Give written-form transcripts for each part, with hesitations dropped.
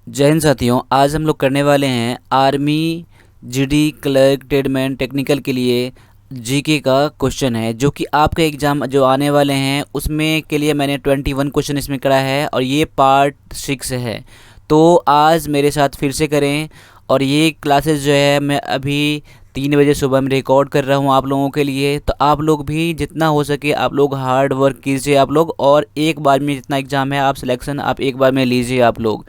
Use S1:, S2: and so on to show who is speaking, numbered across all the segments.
S1: जय हिंद साथियों। आज हम लोग करने वाले हैं army GD clerk tradesman technical के लिए जीके का क्वेश्चन है, जो कि आपका एग्ज़ाम जो आने वाले हैं उसमें के लिए मैंने 21 क्वेश्चन इसमें करा है और ये पार्ट 6 है। तो आज मेरे साथ फिर से करें। और ये क्लासेस जो है मैं अभी 3 बजे सुबह में रिकॉर्ड कर रहा हूँ आप लोगों के लिए। तो आप लोग भी जितना हो सके आप लोग हार्ड वर्क कीजिए आप लोग, और एक बार में जितना एग्ज़ाम है आप सिलेक्शन आप एक बार में लीजिए आप लोग।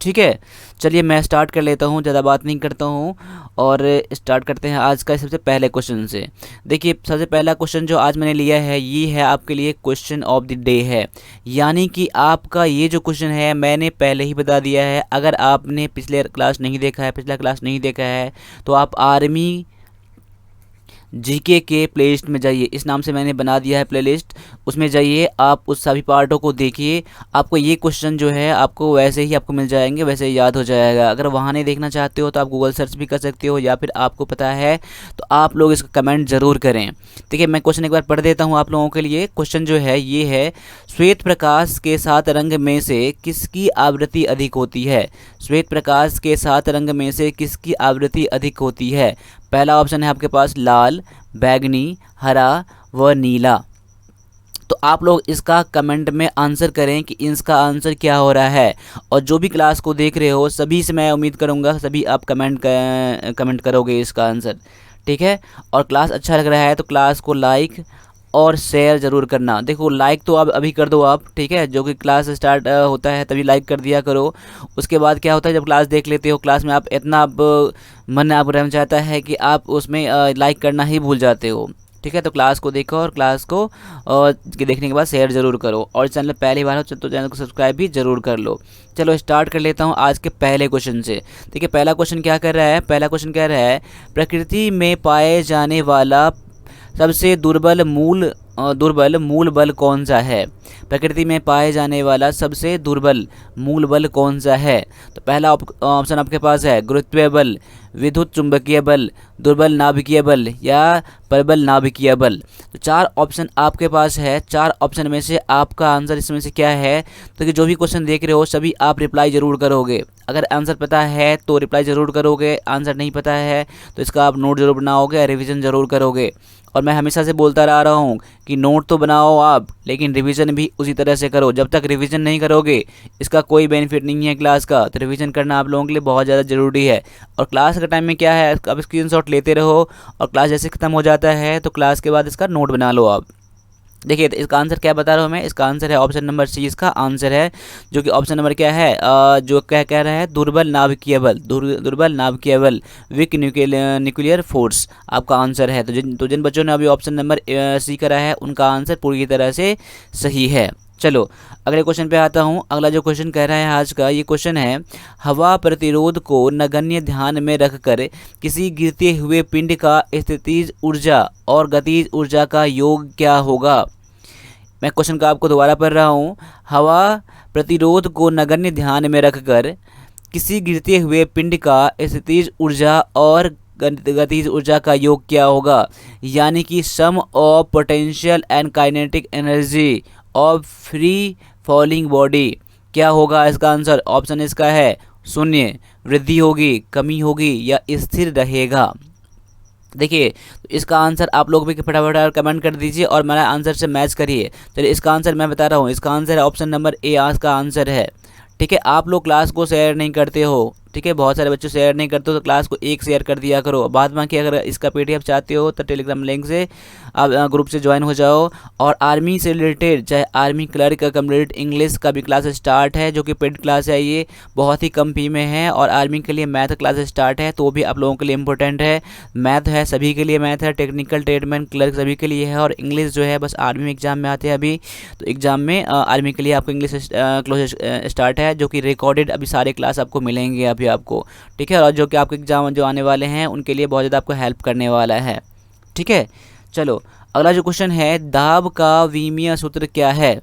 S1: ठीक है, चलिए मैं स्टार्ट कर लेता हूँ, ज़्यादा बात नहीं करता हूँ और स्टार्ट करते हैं आज का सबसे पहले क्वेश्चन से। देखिए, सबसे पहला क्वेश्चन जो आज मैंने लिया है ये है आपके लिए क्वेश्चन ऑफ द डे है। यानी कि आपका ये जो क्वेश्चन है मैंने पहले ही बता दिया है। अगर आपने पिछले क्लास नहीं देखा है, पिछला क्लास नहीं देखा है, तो आप आर्मी जीके के प्लेलिस्ट में जाइए। इस नाम से मैंने बना दिया है प्लेलिस्ट, उसमें जाइए, आप उस सभी पार्टों को देखिए। आपको ये क्वेश्चन जो है आपको वैसे ही आपको मिल जाएंगे, वैसे ही याद हो जाएगा। अगर वहाँ नहीं देखना चाहते हो तो आप गूगल सर्च भी कर सकते हो, या फिर आपको पता है तो आप लोग इसका कमेंट ज़रूर करें। देखिए, मैं क्वेश्चन एक बार पढ़ देता हूँ आप लोगों के लिए। क्वेश्चन जो है ये है, श्वेत प्रकाश के 7 रंग में से किसकी आवृत्ति अधिक होती है? श्वेत प्रकाश के 7 रंग में से किसकी आवृत्ति अधिक होती है? पहला ऑप्शन है आपके पास लाल, बैगनी, हरा व नीला। तो आप लोग इसका कमेंट में आंसर करें कि इसका आंसर क्या हो रहा है। और जो भी क्लास को देख रहे हो सभी से मैं उम्मीद करूंगा सभी आप कमेंट करोगे इसका आंसर। ठीक है, और क्लास अच्छा लग रहा है तो क्लास को लाइक और शेयर ज़रूर करना। देखो, लाइक तो अब अभी कर दो आप, ठीक है, जो कि क्लास स्टार्ट होता है तभी लाइक कर दिया करो। उसके बाद क्या होता है, जब क्लास देख लेते हो क्लास में आप इतना मन आप रह जाता है कि आप उसमें लाइक करना ही भूल जाते हो। ठीक है, तो क्लास को देखो और क्लास को देखने के बाद शेयर ज़रूर करो, और चैनल पहली बार हो तो चैनल को सब्सक्राइब भी ज़रूर कर लो। चलो स्टार्ट कर लेता हूँ आज के पहले क्वेश्चन से। देखिए, पहला क्वेश्चन क्या कर रहा है, पहला क्वेश्चन कह रहा है प्रकृति में पाए जाने वाला सबसे दुर्बल मूल बल कौन सा है? प्रकृति में पाए जाने वाला सबसे दुर्बल मूल बल कौन सा है? तो पहला ऑप्शन आपके पास है गुरुत्वीय बल, विद्युत चुंबकीय बल, दुर्बल नाभिकीय बल या प्रबल नाभिकीय बल। तो 4 ऑप्शन आपके पास है। 4 ऑप्शन में से आपका आंसर इसमें से क्या है? तो कि जो भी क्वेश्चन देख रहे हो सभी आप रिप्लाई ज़रूर करोगे। अगर आंसर पता है तो रिप्लाई ज़रूर करोगे, आंसर नहीं पता है तो इसका आप नोट ज़रूर बनाओगे, रिवीजन ज़रूर करोगे। और मैं हमेशा से बोलता रहा हूँ कि नोट तो बनाओ आप, लेकिन रिवीजन भी उसी तरह से करो। जब तक रिवीजन नहीं करोगे इसका कोई बेनिफिट नहीं है क्लास का। तो रिवीजन करना आप लोगों के लिए बहुत ज़्यादा ज़रूरी है। और क्लास के टाइम में क्या है, आप स्क्रीनशॉट लेते रहो और क्लास जैसे ख़त्म हो जाता है तो क्लास के बाद इसका नोट बना लो आप। देखिए, तो इसका आंसर क्या बता रहा हूँ मैं, इसका आंसर है ऑप्शन नंबर सी। इसका आंसर है जो कि ऑप्शन नंबर क्या है, जो क्या कह रहा है, दुर्बल नाभिकीय बल, दुर्बल नाभिकीय बल, वीक न्यूक्लियर फोर्स आपका आंसर है। तो जिन बच्चों ने अभी ऑप्शन नंबर सी करा है उनका आंसर पूरी तरह से सही है। चलो अगले क्वेश्चन पे आता हूँ। अगला जो क्वेश्चन कह रहा है आज का, ये क्वेश्चन है हवा प्रतिरोध को नगण्य ध्यान में रखकर किसी गिरते हुए पिंड का स्थितिज ऊर्जा और गतिज ऊर्जा का योग क्या होगा? मैं क्वेश्चन का आपको दोबारा पढ़ रहा हूँ। हवा प्रतिरोध को नगण्य ध्यान में रखकर किसी गिरते हुए पिंड का स्थितिज ऊर्जा और गतिज ऊर्जा का योग क्या होगा? यानी कि sum of potential and kinetic energy of free falling body. क्या होगा इसका आंसर? ऑप्शन इसका है शून्य, वृद्धि होगी, कमी होगी या स्थिर रहेगा। देखिए, तो इसका आंसर आप लोग भी फटाफट कमेंट कर दीजिए और मेरा आंसर से मैच करिए। चलिए, इसका आंसर मैं बता रहा हूँ। इसका आंसर है ऑप्शन नंबर ए, आज का आंसर है। ठीक है, आप लोग क्लास को शेयर नहीं करते हो, ठीक है, बहुत सारे बच्चे शेयर नहीं करते हो, तो क्लास को एक शेयर कर दिया करो। बाद में कि अगर इसका पीडीएफ चाहते हो तो टेलीग्राम लिंक से आप ग्रुप से ज्वाइन हो जाओ। और आर्मी से रिलेटेड चाहे आर्मी क्लर्क का कंप्लीट इंग्लिश का भी क्लास स्टार्ट है, जो कि पेड क्लास है, ये बहुत ही कम फी में है। और आर्मी के लिए मैथ क्लास स्टार्ट है, तो वो भी आप लोगों के लिए इंपॉर्टेंट है। मैथ है, सभी के लिए मैथ है, टेक्निकल ट्रेडमैन क्लर्क सभी के लिए है। और इंग्लिश जो है बस आर्मी में एग्जाम में आते हैं अभी, तो एग्जाम में आर्मी के लिए आपको इंग्लिश क्लास स्टार्ट है, जो कि रिकॉर्डेड अभी सारे क्लास आपको मिलेंगे अभी आपको। ठीक है, और जो कि आपके एग्जाम जो आने वाले हैं उनके लिए बहुत ज़्यादा आपको हेल्प करने वाला है। ठीक है, चलो अगला जो क्वेश्चन है, दाब का विमीय सूत्र क्या है?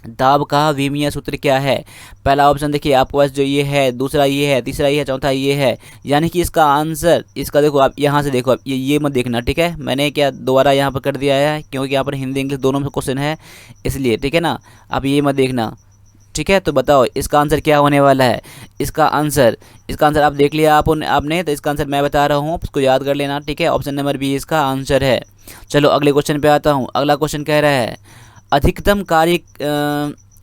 S1: दाब का विमीय सूत्र क्या है? पहला ऑप्शन देखिए आपके पास जो ये है, दूसरा ये है, तीसरा ये है, चौथा ये है। यानी कि इसका आंसर, इसका देखो आप यहाँ से देखो, आप ये मत देखना, ठीक है, मैंने क्या दोबारा यहाँ पर कर दिया है क्योंकि यहाँ पर हिंदी इंग्लिश दोनों में क्वेश्चन है इसलिए, ठीक है ना। आप ये मत देखना, ठीक है, तो बताओ इसका आंसर क्या होने वाला है। इसका आंसर आप देख लिया आपने, तो इसका आंसर मैं बता रहा हूँ, उसको याद कर लेना। ठीक है, ऑप्शन नंबर बी इसका आंसर है। चलो अगले क्वेश्चन पे आता हूँ। अगला क्वेश्चन कह रहा है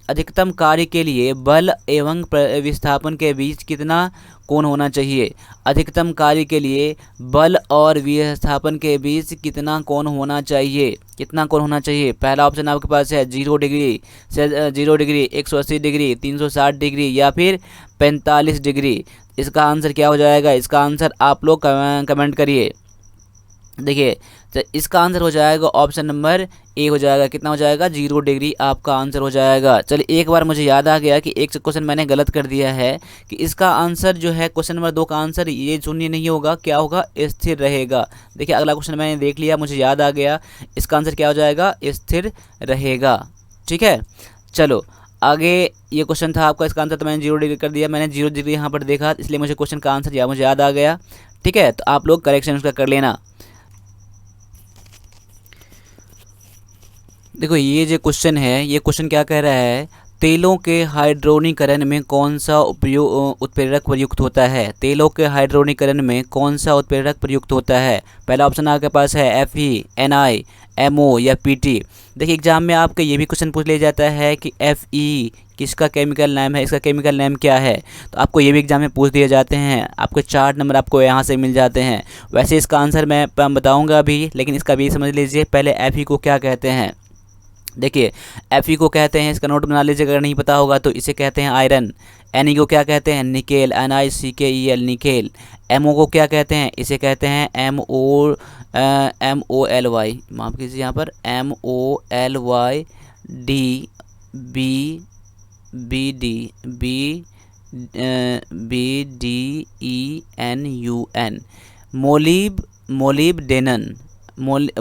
S1: अधिकतम कार्य के लिए बल एवं विस्थापन के बीच कितना कोण होना चाहिए। अधिकतम कार्य के लिए बल और विस्थापन के बीच कितना कोण होना चाहिए। कितना कोण होना चाहिए। पहला ऑप्शन आपके पास है 0 डिग्री से 0 डिग्री, 180 डिग्री, 360 डिग्री या फिर 45 डिग्री। इसका आंसर क्या हो जाएगा। इसका आंसर आप लोग कमेंट करिए। देखिए, तो इसका आंसर हो जाएगा ऑप्शन नंबर ए हो जाएगा। कितना हो जाएगा, 0 डिग्री आपका आंसर हो जाएगा। चलिए एक बार मुझे याद आ गया कि एक क्वेश्चन मैंने गलत कर दिया है कि इसका आंसर जो है क्वेश्चन नंबर 2 का आंसर ये शून्य नहीं होगा, क्या होगा, स्थिर रहेगा। देखिए अगला क्वेश्चन मैंने देख लिया, मुझे याद आ गया, इसका आंसर क्या हो जाएगा, स्थिर रहेगा। ठीक है, चलो आगे ये क्वेश्चन था आपका, इसका आंसर तो मैंने 0 डिग्री कर दिया। मैंने 0 डिग्री यहाँ पर देखा, इसलिए मुझे क्वेश्चन का आंसर मुझे याद आ गया। ठीक है, तो आप लोग करेक्शन उसका कर लेना। देखो ये जो क्वेश्चन है, ये क्वेश्चन क्या कह रहा है, तेलों के हाइड्रोनीकरण में कौन सा उत्प्रेरक प्रयुक्त होता है। तेलों के हाइड्रोनीकरण में कौन सा उत्प्रेरक प्रयुक्त होता है। पहला ऑप्शन आपके पास है Fe, Ni, MO या PT। देखिए एग्जाम में आपके ये भी क्वेश्चन पूछ लिया जाता है कि Fe किसका केमिकल नेम है, इसका केमिकल नेम क्या है। तो आपको ये भी एग्जाम में पूछ दिए जाते हैं, आपके 4 नंबर आपको यहाँ से मिल जाते हैं। वैसे इसका आंसर मैं बताऊँगा अभी, लेकिन इसका भी समझ लीजिए पहले Fe को क्या कहते हैं। देखिए Fe को कहते हैं, इसका नोट बना लीजिए अगर नहीं पता होगा तो, इसे कहते हैं आयरन। Ne को क्या कहते हैं, निकेल, NiCkel निकेल। MO को क्या कहते हैं, इसे कहते हैं MOLY, माफ़ कीजिए यहाँ पर MOLY BDENUN।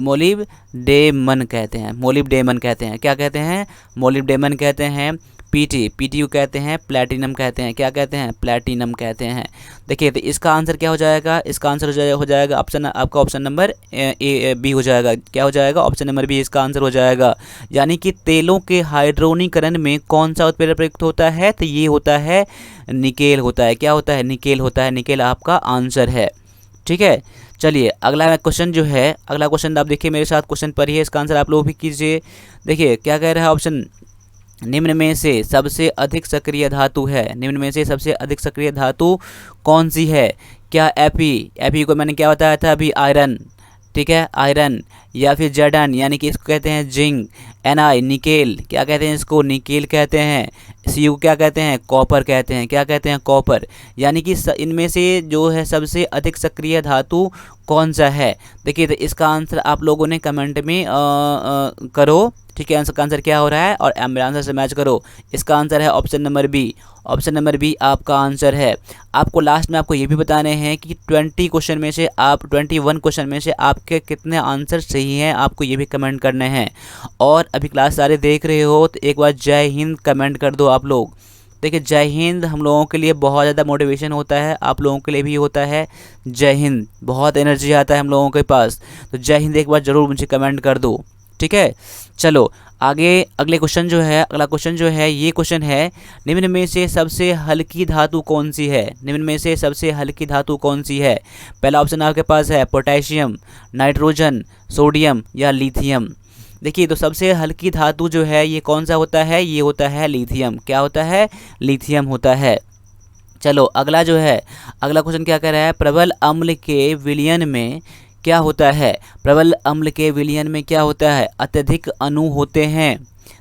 S1: मोलिब्डेनम कहते हैं, मोलिब्डेनम कहते हैं। क्या कहते हैं, मोलिब्डेनम कहते हैं। पीटी को कहते हैं प्लैटिनम कहते हैं। क्या कहते हैं, प्लैटिनम कहते हैं। देखिए तो इसका आंसर क्या हो जाएगा, इसका आंसर हो जाएगा ऑप्शन आपका ऑप्शन नंबर बी हो जाएगा। क्या हो जाएगा, ऑप्शन नंबर बी इसका आंसर हो जाएगा। यानी कि तेलों के हाइड्रोनीकरण में कौन सा उत्प्रेरक प्रयुक्त होता है, तो ये होता है निकेल होता है। क्या होता है, निकेल होता है। निकेल आपका आंसर है। ठीक है, चलिए अगला क्वेश्चन जो है, अगला क्वेश्चन आप देखिए मेरे साथ, क्वेश्चन पढ़िए, इसका आंसर आप लोग भी कीजिए। देखिए क्या कह रहा है ऑप्शन, निम्न में से सबसे अधिक सक्रिय धातु है। निम्न में से सबसे अधिक सक्रिय धातु कौन सी है। क्या Fe को मैंने क्या बताया था अभी, आयरन। ठीक है, आयरन, या फिर जर्डन यानी कि इसको कहते हैं जिंक। Ni निकेल, क्या कहते हैं इसको, निकेल कहते हैं। Cu क्या कहते हैं, कॉपर कहते हैं। क्या कहते हैं, कॉपर। यानी कि इनमें से जो है सबसे अधिक सक्रिय धातु कौन सा है। देखिए तो इसका आंसर आप लोगों ने कमेंट में करो। ठीक है, आंसर का आंसर क्या हो रहा है और मेरे आंसर से मैच करो। इसका आंसर है option number B. Option number B आपका आंसर है। आपको लास्ट में आपको ये भी बताने हैं कि 21 क्वेश्चन में से आपके कितने आंसर सही हैं, आपको ये भी कमेंट करने हैं। और अभी क्लास सारे देख रहे हो तो एक बार जय हिंद कमेंट कर दो आप लोग। देखिए जय हिंद हम लोगों के लिए बहुत ज़्यादा मोटिवेशन होता है, आप लोगों के लिए भी होता है। जय हिंद, बहुत एनर्जी आता है हम लोगों के पास, तो जय हिंद एक बार ज़रूर मुझे कमेंट कर दो। ठीक है, चलो आगे अगले क्वेश्चन जो है, अगला क्वेश्चन जो है ये क्वेश्चन है, निम्न में से सबसे हल्की धातु कौन सी है। निम्न में से सबसे हल्की धातु कौन सी है। पहला ऑप्शन आपके पास है पोटेशियम, नाइट्रोजन, सोडियम या लिथियम। देखिए तो सबसे हल्की धातु जो है ये कौन सा होता है, ये होता है लिथियम। क्या होता है, लिथियम होता है। चलो अगला जो है, अगला क्वेश्चन क्या कह रहा है, प्रबल अम्ल के विलयन में क्या होता है। प्रबल अम्ल के विलयन में क्या होता है, अत्यधिक अणु होते हैं।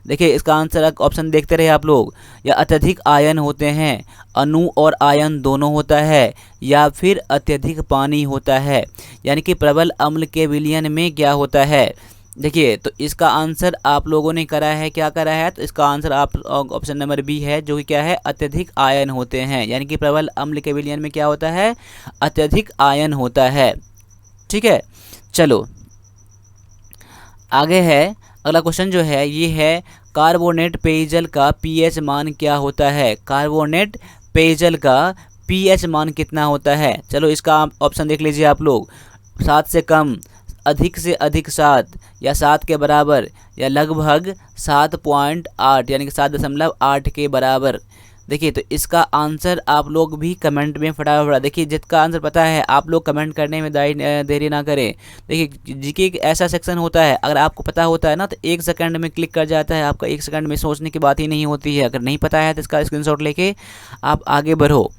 S1: देखिए इसका आंसर ऑप्शन देखते रहे आप लोग, या अत्यधिक आयन होते हैं, अणु और आयन दोनों होता है, या फिर अत्यधिक पानी होता है। यानी कि प्रबल अम्ल के विलयन में क्या होता है। देखिए तो इसका आंसर आप लोगों ने करा है, क्या करा है, तो इसका आंसर आप ऑप्शन नंबर बी है, जो कि क्या है, अत्यधिक आयन होते हैं। यानी कि प्रबल अम्ल के विलयन में क्या होता है, अत्यधिक आयन होता है। ठीक है, चलो आगे है, अगला क्वेश्चन जो है ये है, कार्बोनेट पेयजल का पीएच मान क्या होता है। कार्बोनेट पेयजल का पीएच मान कितना होता है। चलो इसका ऑप्शन देख लीजिए आप लोग, 7 से कम, अधिक से अधिक 7 या 7 के बराबर या लगभग 7.8 यानी कि 7.8 के बराबर। देखिए तो इसका आंसर आप लोग भी कमेंट में फटाफट देखिए, जिसका आंसर पता है आप लोग कमेंट करने में देरी ना करें। देखिए जीके एक ऐसा सेक्शन होता है, अगर आपको पता होता है ना तो 1 सेकंड में क्लिक कर जाता है, आपका 1 सेकंड में सोचने की बात ही नहीं होती है। अगर नहीं पता है तो इसका स्क्रीनशॉट लेके आप आगे बढ़ो,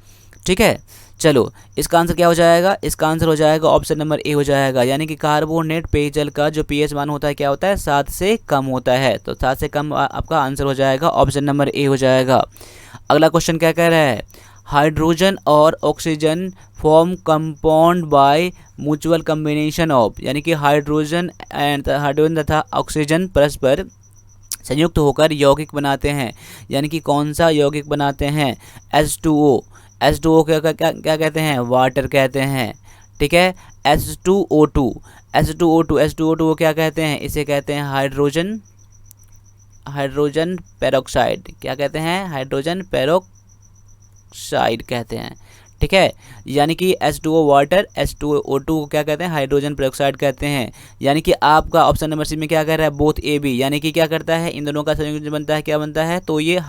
S1: ठीक है। चलो इसका आंसर क्या हो जाएगा, इसका आंसर हो जाएगा ऑप्शन नंबर ए हो जाएगा, यानी कि कार्बोनेट पेयजल का जो पीएच मान होता है क्या होता है, 7 से कम होता है। तो 7 से कम आपका आंसर हो जाएगा ऑप्शन नंबर ए हो जाएगा। अगला क्वेश्चन क्या कह रहा है, हाइड्रोजन और oxygen form compound by mutual combination of, यानी कि हाइड्रोजन तथा ऑक्सीजन परस्पर संयुक्त होकर यौगिक बनाते हैं, यानी कि कौन सा यौगिक बनाते हैं, H2O। H2O क्या कहते हैं, वाटर कहते हैं, ठीक है। H2O2 क्या कहते हैं, इसे कहते हैं हाइड्रोजन पेरोक्साइड। क्या कहते हैं, हाइड्रोजन पेरोक्साइड कहते हैं, ठीक है। यानी कि H2O वाटर, H2O2 को क्या कहते हैं, हाइड्रोजन पेरोक्साइड कहते हैं। यानी कि आपका ऑप्शन नंबर सी में क्या कह रहा है, बोथ ए बी, यानी कि क्या करता है, इन दोनों का संयोजन बनता है, क्या बनता है, तो ये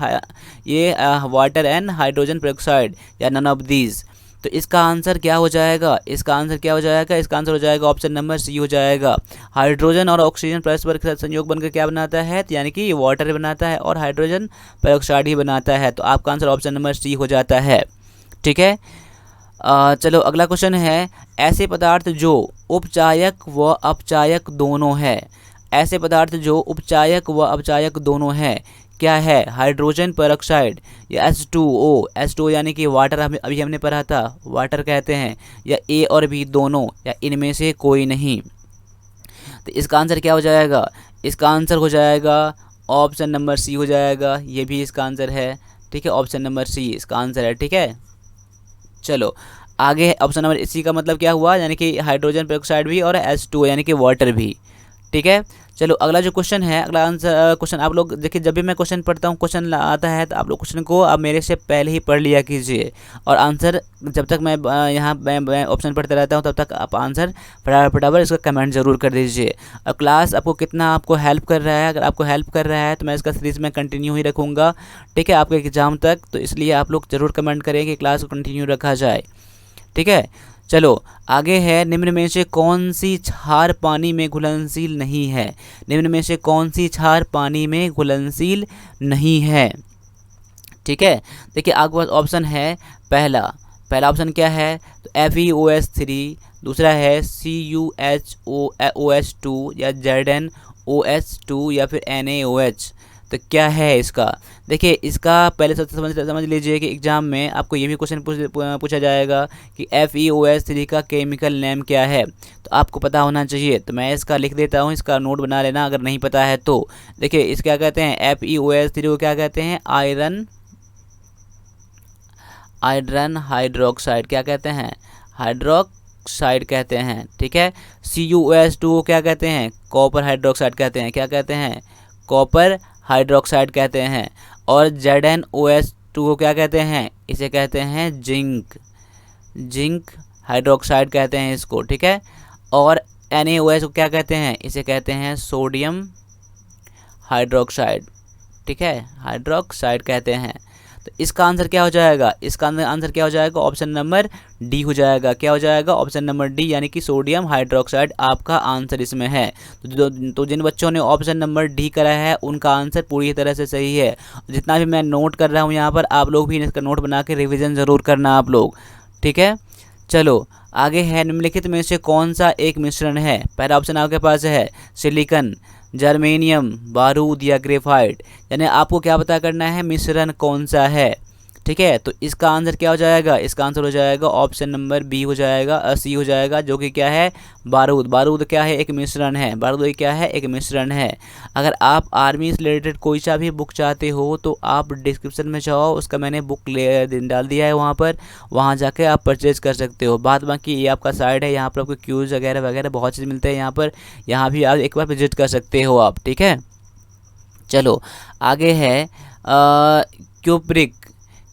S1: वाटर एंड हाइड्रोजन पेरोक्साइड या नन ऑफ दीज। तो इसका आंसर क्या हो जाएगा, इसका आंसर क्या हो जाएगा, इसका आंसर हो जाएगा ऑप्शन नंबर सी हो जाएगा। हाइड्रोजन और ऑक्सीजन परस्पर के साथ संयोग बनकर क्या बनाता है, तो यानी कि ये वाटर बनाता है और हाइड्रोजन पेरोक्साइड ही बनाता है। तो आपका आंसर ऑप्शन नंबर सी हो जाता है, ठीक है। चलो अगला क्वेश्चन है, ऐसे पदार्थ जो उपचायक व अपचायक दोनों है, ऐसे पदार्थ जो उपचायक व अपचायक दोनों है क्या है, हाइड्रोजन पेरोक्साइड या H2O यानी कि वाटर, अभी हमने पढ़ा था वाटर कहते हैं, या ए और बी दोनों, या इनमें से कोई नहीं। तो इसका आंसर क्या हो जाएगा, इसका आंसर हो जाएगा ऑप्शन नंबर सी हो जाएगा, ये भी इसका आंसर है, ठीक है। ऑप्शन नंबर सी इसका आंसर है, ठीक है। चलो आगे ऑप्शन नंबर सी का मतलब क्या हुआ, यानी कि हाइड्रोजन पेरोक्साइड भी और H2O यानी कि वाटर भी, ठीक है। चलो अगला जो क्वेश्चन है, अगला आंसर क्वेश्चन आप लोग देखिए, जब भी मैं क्वेश्चन पढ़ता हूँ, क्वेश्चन आता है तो आप लोग क्वेश्चन को अब मेरे से पहले ही पढ़ लिया कीजिए, और आंसर जब तक मैं यहाँ मैं ऑप्शन पढ़ते रहता हूँ तब तक आप आंसर फटाफट इसका कमेंट ज़रूर कर दीजिए। और क्लास आपको कितना आपको हेल्प कर रहा है, अगर आपको हेल्प कर रहा है तो मैं इसका सीरीज़ में कंटिन्यू ही रखूँगा, ठीक है, आपके एग्ज़ाम तक। तो इसलिए आप लोग ज़रूर कमेंट करें कि क्लास को कंटिन्यू रखा जाए, ठीक है। चलो आगे है, निम्न में से कौन सी क्षार पानी में घुलनशील नहीं है, निम्न में से कौन सी क्षार पानी में घुलनशील नहीं है, ठीक है। देखिए आपके पास ऑप्शन है, पहला ऑप्शन क्या है, तो FeOH3, दूसरा है CuHOH2 या ZnOH2 या फिर NaOH। तो क्या है इसका, देखिए इसका पहले समझ लीजिए कि एग्जाम में आपको ये भी क्वेश्चन पूछा जाएगा कि FeOH3 का केमिकल नेम क्या है, तो आपको पता होना चाहिए। तो मैं इसका लिख देता हूँ, इसका नोट बना लेना अगर नहीं पता है तो। देखिए इस क्या कहते हैं, FeOH3 को क्या कहते हैं, आयरन हाइड्रोक्साइड, क्या कहते हैं, हाइड्रोक्साइड कहते हैं, ठीक है। CuOH2 को क्या कहते हैं, कॉपर हाइड्रोक्साइड कहते हैं, क्या कहते हैं, कॉपर हाइड्रोक्साइड कहते हैं। और ZnOH2 को क्या कहते हैं, इसे कहते हैं जिंक हाइड्रोक्साइड कहते हैं इसको, ठीक है। और NaOH को क्या कहते हैं, इसे कहते हैं सोडियम हाइड्रोक्साइड, ठीक है, हाइड्रोक्साइड कहते हैं। तो इसका आंसर क्या हो जाएगा, इसका आंसर क्या हो जाएगा, ऑप्शन नंबर डी हो जाएगा। क्या हो जाएगा, ऑप्शन नंबर डी, यानी कि सोडियम हाइड्रोक्साइड आपका आंसर इसमें है। तो जिन बच्चों ने ऑप्शन नंबर डी करा है उनका आंसर पूरी तरह से सही है। जितना भी मैं नोट कर रहा हूँ यहाँ पर, आप लोग भी इसका नोट बना के रिविज़न ज़रूर करना आप लोग, ठीक है। चलो आगे है, निम्नलिखित में से कौन सा एक मिश्रण है, पहला ऑप्शन आपके पास है सिलिकन, जर्मेनियम, बारूद या ग्रेफाइट। यानी आपको क्या पता करना है, मिश्रण कौन सा है, ठीक है। तो इसका आंसर क्या हो जाएगा, इसका आंसर हो जाएगा ऑप्शन नंबर बी हो जाएगा, सी हो जाएगा, जो कि क्या है, बारूद क्या है, एक मिश्रण है, बारूद क्या है, एक मिश्रण है। अगर आप आर्मी से रिलेटेड कोई सा भी बुक चाहते हो तो आप डिस्क्रिप्शन में जाओ, उसका मैंने बुक डाल दिया है वहाँ जाके आप परचेज कर सकते हो। बाद बाकी ये आपका साइड है, यहाँ पर आपको क्यूज़ वगैरह बहुत चीज़ मिलते हैं यहाँ भी आप एक बार विजिट कर सकते हो आप, ठीक है। चलो आगे है,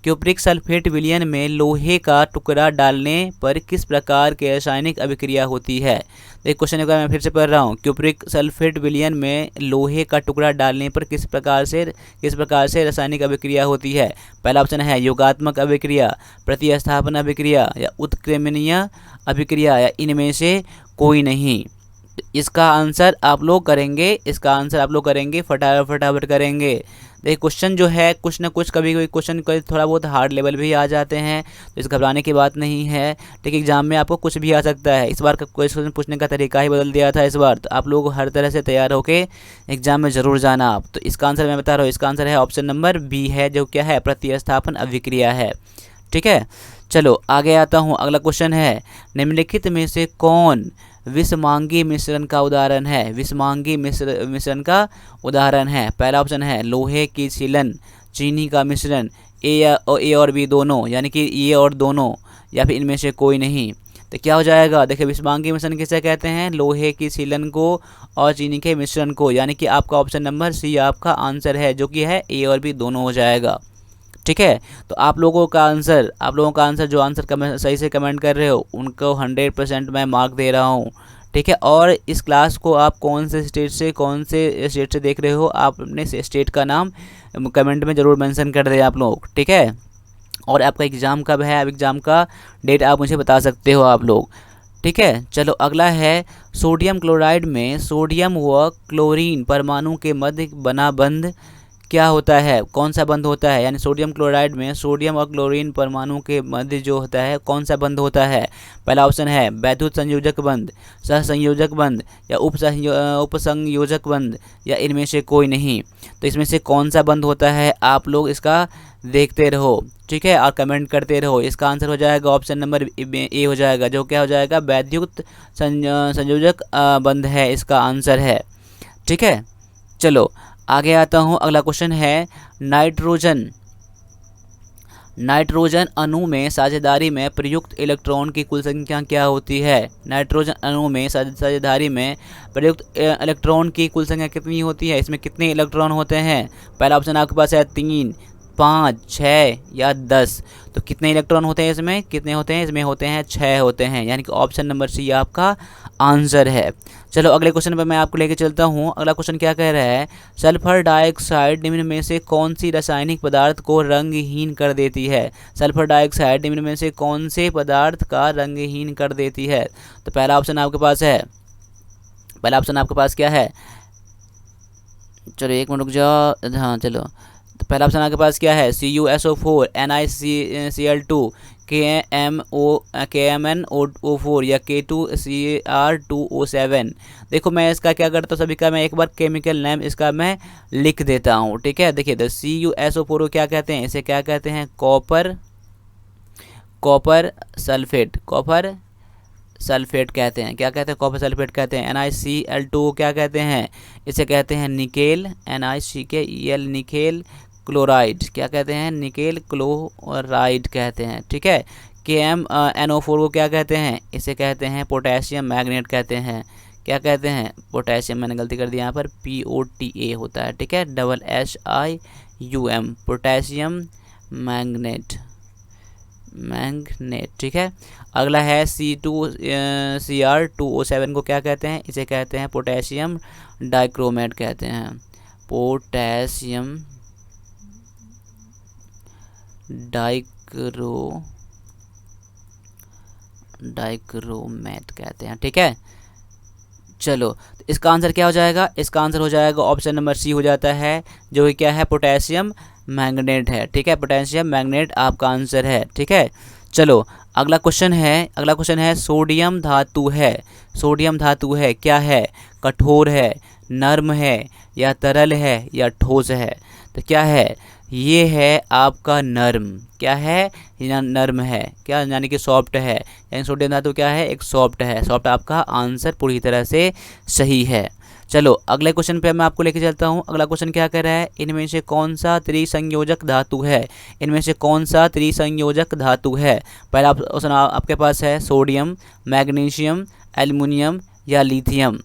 S1: क्यूप्रिक सल्फेट विलयन में लोहे का टुकड़ा डालने पर किस प्रकार की रासायनिक अभिक्रिया होती है। तो एक क्वेश्चन एक बार मैं फिर से पढ़ रहा हूँ। क्यूप्रिक सल्फेट विलयन में लोहे का टुकड़ा डालने पर किस प्रकार से रासायनिक अभिक्रिया होती है। पहला ऑप्शन है योगात्मक अभिक्रिया, प्रतिस्थापन अभिक्रिया या उत्क्रमणीय अभिक्रिया या इनमें से कोई नहीं। इसका आंसर आप लोग करेंगे, फटाफट करेंगे। देखिए क्वेश्चन जो है कुछ ना कुछ कभी क्वेश्चन थोड़ा बहुत हार्ड लेवल भी आ जाते हैं, तो इस घबराने की बात नहीं है। लेकिन एग्जाम में आपको कुछ भी आ सकता है। इस बार का क्वेश्चन पूछने का तरीका ही बदल दिया था इस बार, तो आप लोग हर तरह से तैयार होके एग्जाम में ज़रूर जाना आप। तो इसका आंसर मैं बता रहा हूँ, इसका आंसर है ऑप्शन नंबर बी है, जो क्या है प्रतिस्थापन अभिक्रिया है। ठीक है, चलो आगे आता हूँ। अगला क्वेश्चन है निम्नलिखित में से कौन विषमांगी मिश्रण का उदाहरण है। विषमांगी मिश्रण का उदाहरण है। पहला ऑप्शन है लोहे की सीलन, चीनी का मिश्रण, ए और बी दोनों, यानी कि ये और दोनों, या फिर इनमें से कोई नहीं। तो क्या हो जाएगा, देखिए विषमांगी मिश्रण किसे कहते हैं, लोहे की सीलन को और चीनी के मिश्रण को, यानी कि आपका ऑप्शन नंबर सी आपका आंसर है, जो कि है ए और बी दोनों हो जाएगा। ठीक है, तो आप लोगों का आंसर जो आंसर सही से कमेंट कर रहे हो उनको 100% मैं मार्क दे रहा हूँ। ठीक है, और इस क्लास को आप कौन से स्टेट से देख रहे हो, आप अपने स्टेट का नाम कमेंट में ज़रूर मेंशन कर दें आप लोग। ठीक है, और आपका एग्ज़ाम कब है, आप एग्ज़ाम का डेट आप मुझे बता सकते हो आप लोग। ठीक है, चलो अगला है सोडियम क्लोराइड में सोडियम व क्लोरीन परमाणु के मध्य बना बंध क्या होता है, कौन सा बंध होता है। यानी सोडियम क्लोराइड में सोडियम और क्लोरीन परमाणु के मध्य जो होता है कौन सा बंध होता है। पहला ऑप्शन है वैद्युत संयोजक बंध, सहसंयोजक बंध या उपसंयोजक बंध, या इनमें से कोई नहीं। तो इसमें से कौन सा बंध होता है, आप लोग इसका देखते रहो। ठीक है, और कमेंट करते रहो। इसका आंसर हो जाएगा ऑप्शन नंबर ए हो जाएगा, जो क्या हो जाएगा वैद्युत संयोजक बंध है, इसका आंसर है। ठीक है, चलो आगे आता हूँ। अगला क्वेश्चन है नाइट्रोजन अणु में साझेदारी में प्रयुक्त इलेक्ट्रॉन की कुल संख्या क्या होती है। नाइट्रोजन अणु में साझेदारी में प्रयुक्त इलेक्ट्रॉन की कुल संख्या कितनी होती है, इसमें कितने इलेक्ट्रॉन होते हैं। पहला ऑप्शन आपके पास है 3, 5, 6 या 10। तो कितने इलेक्ट्रॉन होते हैं इसमें, कितने होते हैं इसमें, होते हैं 6 होते हैं, यानी कि ऑप्शन नंबर सी आपका आंसर है। चलो अगले क्वेश्चन पर मैं आपको लेके चलता हूँ। अगला क्वेश्चन क्या कह रहा है, सल्फर डाइऑक्साइड निम्न में से कौन सी रासायनिक पदार्थ को रंगहीन कर देती है। सल्फर डाइऑक्साइड निम्न में से कौन से पदार्थ का रंगहीन कर देती है। तो पहला ऑप्शन आपके पास क्या है, चलो एक मिनट रुक जाओ, हाँ चलो। तो पहला ऑप्शन आपके पास क्या है, CuSO4, NiCl2, KMnO4 या K2Cr2O7। देखो मैं इसका क्या करता हूँ, सभी का मैं एक बार केमिकल नेम इसका मैं लिख देता हूँ। ठीक है, देखिए CuSO4 को क्या कहते हैं, इसे क्या कहते हैं, कॉपर सल्फेट कहते हैं। क्या कहते हैं, कॉपर सल्फेट कहते हैं। NiCl2 क्या कहते हैं, इसे कहते हैं निकेल, NiCl निकेल क्लोराइड, क्या कहते हैं, निकेल क्लोराइड कहते हैं। ठीक है, KMnO4 को क्या कहते हैं, इसे कहते हैं पोटेशियम मैग्नेट कहते हैं। क्या कहते हैं, पोटेशियम, मैंने गलती कर दी यहाँ पर, POTA होता है। ठीक है, SSIUM, पोटेशियम मैग्नेट। ठीक है, अगला है C2Cr2O7 को क्या कहते हैं, इसे कहते हैं पोटेशियम डाइक्रोमेट कहते हैं, पोटेशियम डाइक्रोमेट कहते हैं। ठीक है, चलो तो इसका आंसर क्या हो जाएगा, इसका आंसर हो जाएगा ऑप्शन नंबर सी हो जाता है, जो कि क्या है, पोटेशियम मैग्नेट है। ठीक है, पोटेशियम मैग्नेट आपका आंसर है। ठीक है, चलो अगला क्वेश्चन है सोडियम धातु है क्या है, कठोर है, नर्म है या तरल है या ठोस है। तो क्या है, ये है आपका नर्म। क्या है, नर्म है, क्या यानी कि सॉफ्ट है, यानी सोडियम धातु क्या है, एक सॉफ्ट है। सॉफ्ट आपका आंसर पूरी तरह से सही है। चलो अगले क्वेश्चन पे मैं आपको लेके चलता हूँ। अगला क्वेश्चन क्या कह रहा है, इनमें से कौन सा त्रिसंयोजक धातु है। पहला ऑप्शन आपके पास है सोडियम, मैग्नीशियम, एल्युमिनियम या लिथियम।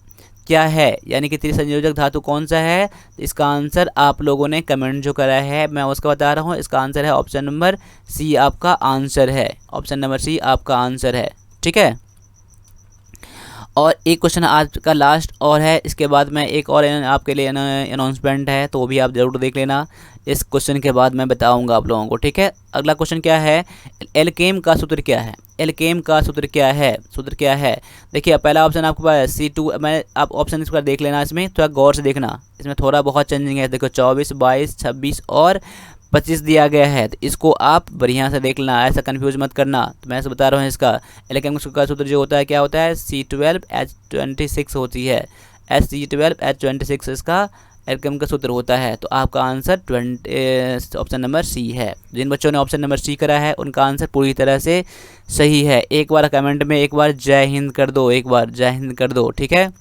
S1: क्या है, यानी कि त्रिसंयोजक धातु कौन सा है। इसका आंसर आप लोगों ने कमेंट जो करा है मैं उसका बता रहा हूँ, इसका आंसर है ऑप्शन नंबर सी आपका आंसर है, ऑप्शन नंबर सी आपका आंसर है। ठीक है, और एक क्वेश्चन आज का लास्ट और है, इसके बाद मैं एक और आपके लिए अनाउंसमेंट है, तो वो भी आप ज़रूर देख लेना। इस क्वेश्चन के बाद मैं बताऊंगा आप लोगों को। ठीक है, अगला क्वेश्चन क्या है, एल्केम का सूत्र क्या है। एल्केम का सूत्र क्या है, सूत्र क्या है। देखिए पहला ऑप्शन आपके पास C2, मैं आप ऑप्शन इसका देख लेना, इसमें थोड़ा गौर से देखना, इसमें थोड़ा बहुत चेंजिंग है। देखो 24, 22, 26 और 25 दिया गया है, तो इसको आप बढ़िया से देख लेना, ऐसा कंफ्यूज मत करना। तो मैं ऐसे बता रहा हूँ, इसका एल्केम का सूत्र जो होता है क्या होता है, C12H26 होती है, Ac12H26 इसका एल्केम का सूत्र होता है। तो आपका आंसर ऑप्शन नंबर सी है। जिन बच्चों ने ऑप्शन नंबर सी करा है उनका आंसर पूरी तरह से सही है। एक बार कमेंट में एक बार जय हिंद कर दो, एक बार जय हिंद कर दो। ठीक है,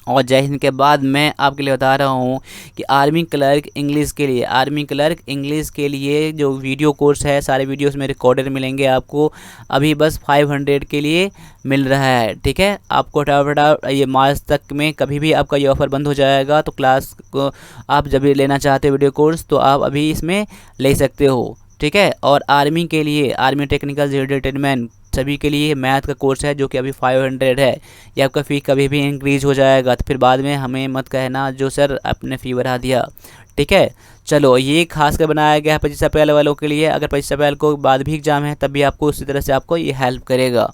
S1: और जय हिंद के बाद मैं आपके लिए बता रहा हूँ कि आर्मी क्लर्क इंग्लिश के लिए, आर्मी क्लर्क इंग्लिश के लिए जो वीडियो कोर्स है, सारे वीडियोस में रिकॉर्डेड मिलेंगे आपको, अभी बस 500 के लिए मिल रहा है। ठीक है, आपको फटाफट ये मार्च तक में कभी भी आपका ये ऑफ़र बंद हो जाएगा, तो क्लास को आप जब भी लेना चाहते हो वीडियो कोर्स तो आप अभी इसमें ले सकते हो। ठीक है, और आर्मी के लिए, आर्मी टेक्निकल रिटायरमेंट सभी के लिए मैथ का कोर्स है जो कि अभी 500 है। ये आपका फ़ी कभी भी इंक्रीज़ हो जाएगा, तो फिर बाद में हमें मत कहना जो सर आपने फ़ी बढ़ा दिया। ठीक है, चलो ये खास कर बनाया गया है 25 अप्रैल वालों के लिए। अगर 25 अप्रैल को बाद भी एग्ज़ाम है तब भी आपको उसी तरह से आपको ये हेल्प करेगा।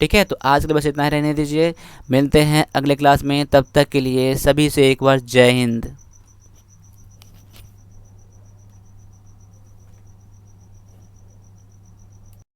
S1: ठीक है, तो आज के लिए बस इतना ही रहने दीजिए, मिलते हैं अगले क्लास में, तब तक के लिए सभी से एक बार जय हिंद।